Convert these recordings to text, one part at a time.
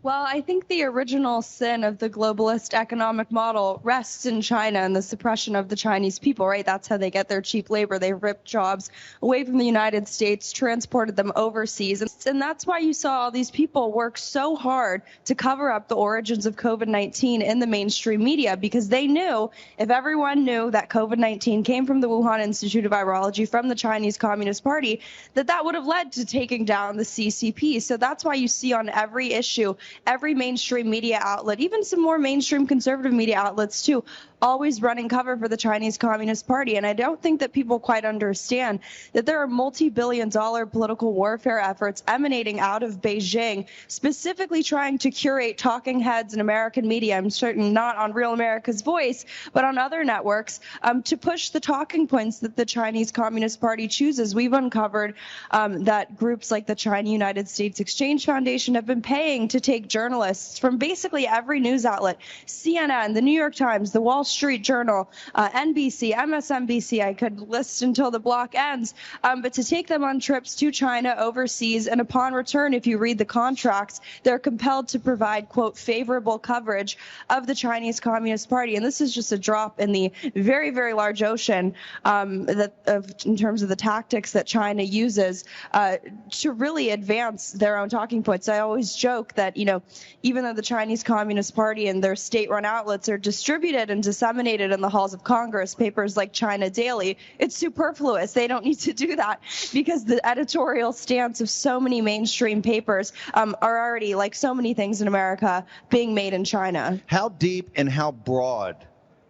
Well, I think the original sin of the globalist economic model rests in China and the suppression of the Chinese people, right? That's how they get their cheap labor. They ripped jobs away from the United States, transported them overseas. And that's why you saw all these people work so hard to cover up the origins of COVID-19 in the mainstream media, because they knew if everyone knew that COVID-19 came from the Wuhan Institute of Virology, from the Chinese Communist Party, that would have led to taking down the CCP. So that's why you see on every issue, every mainstream media outlet, even some more mainstream conservative media outlets too, always running cover for the Chinese Communist Party. And I don't think that people quite understand that there are multi-billion-dollar political warfare efforts emanating out of Beijing, specifically trying to curate talking heads in American media. I'm certain not on Real America's Voice, but on other networks, to push the talking points that the Chinese Communist Party chooses. We've uncovered that groups like the China United States Exchange Foundation have been paying to take journalists from basically every news outlet, CNN, the New York Times, the Wall Street Journal, NBC, MSNBC, I could list until the block ends, but to take them on trips to China overseas, and upon return, if you read the contracts, they're compelled to provide, quote, favorable coverage of the Chinese Communist Party. And this is just a drop in the very, very large ocean in terms of the tactics that China uses to really advance their own talking points. I always joke that, you know, even though the Chinese Communist Party and their state-run outlets are distributed and disseminated in the halls of Congress, papers like China Daily, it's superfluous. They don't need to do that because the editorial stance of so many mainstream papers are already, like so many things in America, being made in China. How deep and how broad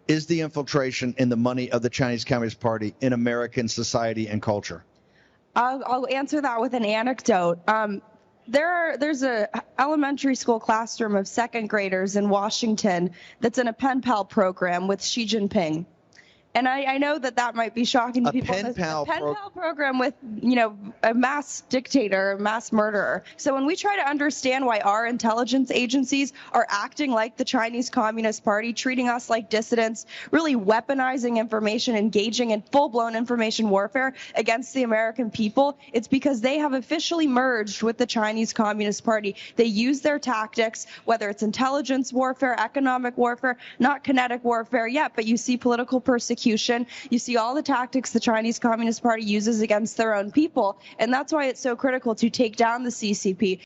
is the infiltration in the money of the Chinese Communist Party in American society and culture? I'll answer that with an anecdote. There's a elementary school classroom of second graders in Washington that's in a pen pal program with Xi Jinping. And I know that might be shocking to people. Pen pal program with, you know, a mass dictator, a mass murderer. So when we try to understand why our intelligence agencies are acting like the Chinese Communist Party, treating us like dissidents, really weaponizing information, engaging in full-blown information warfare against the American people, it's because they have officially merged with the Chinese Communist Party. They use their tactics, whether it's intelligence warfare, economic warfare, not kinetic warfare yet, but you see political persecution. You see all the tactics the Chinese Communist Party uses against their own people, and that's why it's so critical to take down the CCP,